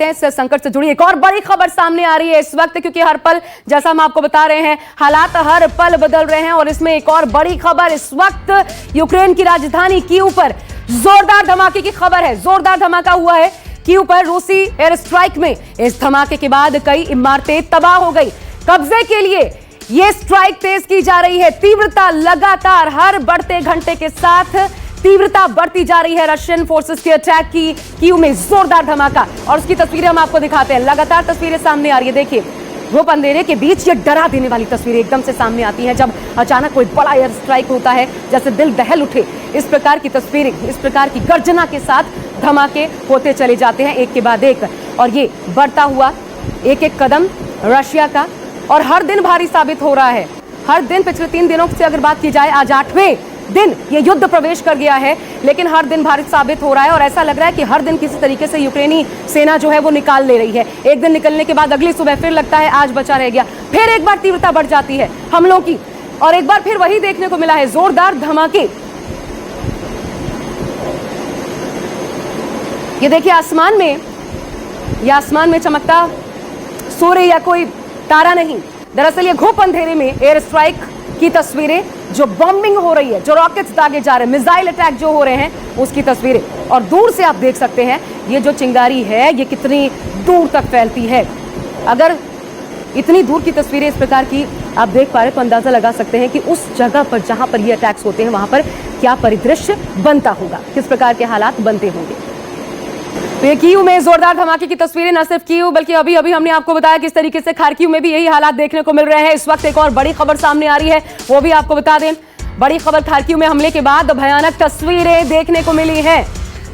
लेते हैं इस संकट से जुड़ी एक और बड़ी खबर सामने आ रही है इस वक्त, क्योंकि हर पल जैसा हम आपको बता रहे हैं हालात हर पल बदल रहे हैं और इसमें एक और बड़ी खबर इस वक्त यूक्रेन की राजधानी कीव पर जोरदार धमाके की खबर है। जोरदार धमाका हुआ है कीव पर रूसी एयर स्ट्राइक में। इस धमाके के बाद कई इमारतें तबाह हो गई। कब्जे के लिए यह स्ट्राइक तेज की जा रही है। तीव्रता लगातार हर बढ़ते घंटे के साथ तीव्रता बढ़ती जा रही है। रशियन फोर्सेस के अटैक की कीव में जोरदार धमाका और उसकी तस्वीरें हम आपको दिखाते हैं। लगातार तस्वीरें सामने आ रही है। देखिए धूप अंधेरे के बीच ये डरा देने वाली तस्वीरें एकदम से सामने आती हैं जब अचानक कोई बड़ा एयर स्ट्राइक होता है, जैसे दिल दहल उठे। इस प्रकार की तस्वीरें, इस प्रकार की गर्जना के साथ धमाके होते चले जाते हैं एक के बाद एक, और ये बढ़ता हुआ एक एक कदम रशिया का और हर दिन भारी साबित हो रहा है। हर दिन पिछले 3 दिनों से अगर बात की जाए, आज 8वें दिन ये युद्ध प्रवेश कर गया है, लेकिन हर दिन भारी साबित हो रहा है और ऐसा लग रहा है कि हर दिन किसी तरीके से यूक्रेनी सेना जो है वो निकाल ले रही है। एक दिन निकलने के बाद अगली सुबह फिर लगता है आज बचा रह गया, फिर एक बार तीव्रता बढ़ जाती है हमलों की और एक बार फिर वही देखने को मिला है, जोरदार धमाके। ये देखिए आसमान में चमकता सूर्य या कोई तारा नहीं, दरअसल ये घुप अंधेरे में एयर स्ट्राइक की तस्वीरें, जो बॉम्बिंग हो रही है, जो रॉकेट्स दागे जा रहे हैं, मिसाइल अटैक जो हो रहे हैं उसकी तस्वीरें। और दूर से आप देख सकते हैं ये जो चिंगारी है ये कितनी दूर तक फैलती है। अगर इतनी दूर की तस्वीरें इस प्रकार की आप देख पा रहे तो अंदाजा लगा सकते हैं कि उस जगह पर जहां पर ये अटैक्स होते हैं वहां पर क्या परिदृश्य बनता होगा, किस प्रकार के हालात बनते होंगे। तो ये कीव में जोरदार धमाके की तस्वीरें, न सिर्फ कीव बल्कि अभी अभी हमने आपको बताया किस तरीके से खार्किव में भी यही हालात देखने को मिल रहे हैं। इस वक्त एक और बड़ी खबर सामने आ रही है, वो भी आपको बता दें। बड़ी खबर, खार्किव में हमले के बाद भयानक तस्वीरें देखने को मिली हैं,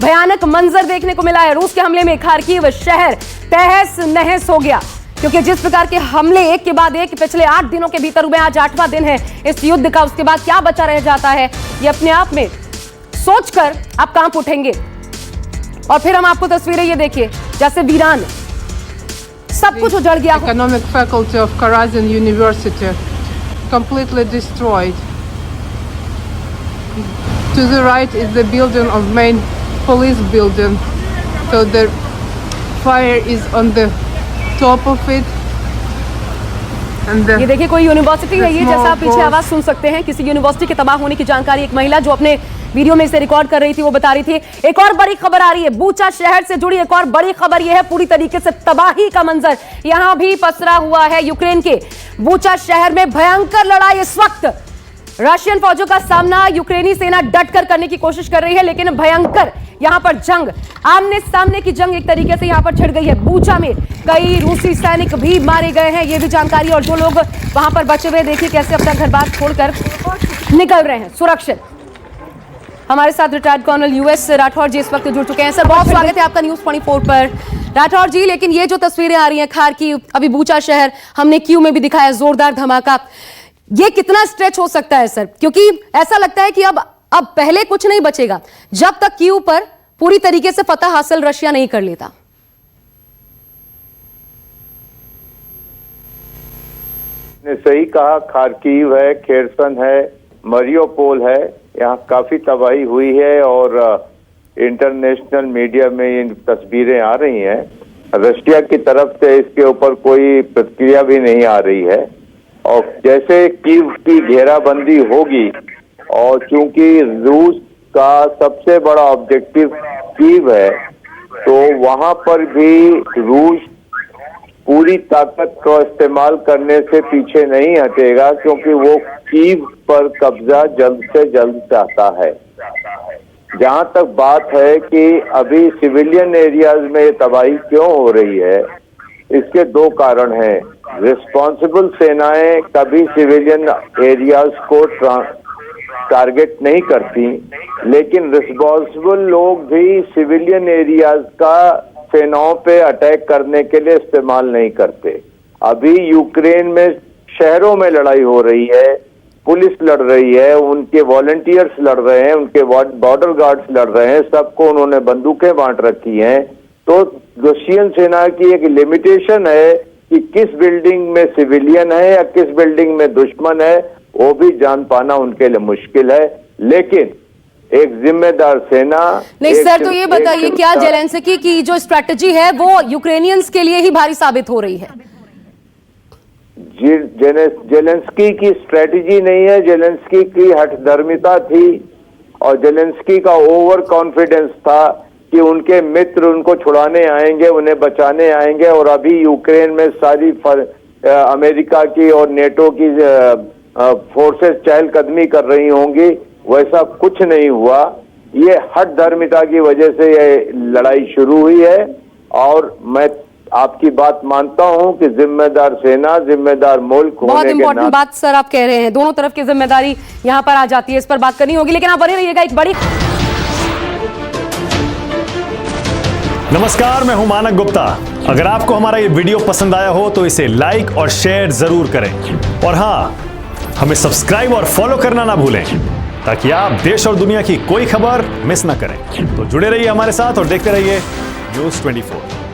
भयानक मंजर देखने को मिला है। रूस के हमले में खार्किव शहर तहस नहस हो गया, क्योंकि जिस प्रकार के हमले एक के बाद एक पिछले 8 दिनों के भीतर हुए, आज 8वां दिन है इस युद्ध का। उसके बाद क्या बचा रह जाता है ये अपने आप में सोचकर आप कांप उठेंगे। और फिर हम आपको तस्वीरें ये देखिए, जैसे वीरान सब कुछ उजड़ गया। Economic faculty of Karazin University completely destroyed. To the right is the building of main police building. So the fire is on the top of it. ये देखिए कोई यूनिवर्सिटी है ये, जैसा आप पीछे आवाज सुन सकते हैं, किसी यूनिवर्सिटी के तबाह होने की जानकारी एक महिला जो अपने वीडियो में इसे रिकॉर्ड कर रही थी वो बता रही थी। एक और बड़ी खबर आ रही है, बूचा शहर से जुड़ी एक और बड़ी खबर यह है, पूरी तरीके से तबाही का मंजर यहां भी पसरा हुआ है। यूक्रेन के बूचा शहर में भयंकर लड़ाई इस वक्त, रशियन फौजों का सामना यूक्रेनी सेना डटकर करने की कोशिश कर रही है, लेकिन भयंकर यहां पर जंग, आमने सामने की जंग एक तरीके से यहां पर छिड़ गई है। बूचा में कई रूसी सैनिक भी मारे गए हैं, ये भी जानकारी, और जो लोग वहां पर बचे हुए देखिए कैसे अपना घर बार छोड़कर निकल रहे हैं सुरक्षित। हमारे साथ रिटायर्ड कर्नल यूएस राठौर जी इस वक्त जुड़ चुके हैं। सर बहुत स्वागत है आपका न्यूज़ 24 पर। राठौर जी, लेकिन ये जो तस्वीरें आ रही हैं खार्किव, अभी बूचा शहर, हमने कीव में भी दिखाया जोरदार धमाका, ये कितना स्ट्रेच हो सकता है सर? क्योंकि ऐसा लगता है कि अब पहले कुछ नहीं बचेगा जब तक कीव पर पूरी तरीके से फतह हासिल रशिया नहीं कर लेता। ने सही कहा, खार्किव है, खेरसन है, मरियोपोल है, यहाँ काफी तबाही हुई है और इंटरनेशनल मीडिया में ये तस्वीरें आ रही हैं। रशिया की तरफ से इसके ऊपर कोई प्रतिक्रिया भी नहीं आ रही है और जैसे कीव की घेराबंदी होगी और चूंकि रूस का सबसे बड़ा ऑब्जेक्टिव कीव है, तो वहां पर भी रूस पूरी ताकत का इस्तेमाल करने से पीछे नहीं हटेगा, क्योंकि वो कीव पर कब्जा जल्द से जल्द चाहता है। जहां तक बात है कि अभी सिविलियन एरियाज में तबाही क्यों हो रही है, इसके 2 कारण हैं। रिस्पॉन्सिबल सेनाएं कभी सिविलियन एरियाज को टारगेट नहीं करती, लेकिन रिस्पॉन्सिबल लोग भी सिविलियन एरियाज का सेनाओं पे अटैक करने के लिए इस्तेमाल नहीं करते। अभी यूक्रेन में शहरों में लड़ाई हो रही है, पुलिस लड़ रही है, उनके वॉलंटियर्स लड़ रहे हैं, उनके बॉर्डर गार्ड्स लड़ रहे हैं, सबको उन्होंने बंदूकें बांट रखी हैं। तो रशियन सेना की एक लिमिटेशन है कि किस बिल्डिंग में सिविलियन है या किस बिल्डिंग में दुश्मन है, वो भी जान पाना उनके लिए मुश्किल है। लेकिन एक जिम्मेदार सेना। नहीं सर, तो ये बताइए क्या जेलेंस्की की जो स्ट्रैटेजी है वो यूक्रेनियंस के लिए ही भारी साबित हो रही है? जेलेंस्की की स्ट्रेटजी नहीं है, जेलेंस्की की हठधर्मिता थी और जेलेंस्की का ओवर कॉन्फिडेंस था कि उनके मित्र उनको छुड़ाने आएंगे, उन्हें बचाने आएंगे। और अभी यूक्रेन में सारी अमेरिका की और नेटो की फोर्सेस चहलकदमी कर रही होंगी, वैसा कुछ नहीं हुआ। ये हठधर्मिता की वजह से ये लड़ाई शुरू हुई है और मैं आपकी बात मानता हूं कि जिम्मेदार सेना, जिम्मेदार मुल्क बहुत इंपॉर्टेंट बात सर आप कह रहे हैं, दोनों तरफ की जिम्मेदारी यहां पर आ जाती है, इस पर बात करनी होगी। लेकिन आप बने रहिएगा, एक बड़ी नमस्कार, मैं हूं मानक गुप्ता। अगर आपको हमारा ये वीडियो पसंद आया हो तो इसे लाइक और शेयर जरूर करें और हां, हमें सब्सक्राइब और फॉलो करना ना भूलें ताकि आप देश और दुनिया की कोई खबर मिस ना करें। तो जुड़े रहिए हमारे साथ और देखते रहिए न्यूज़ 24।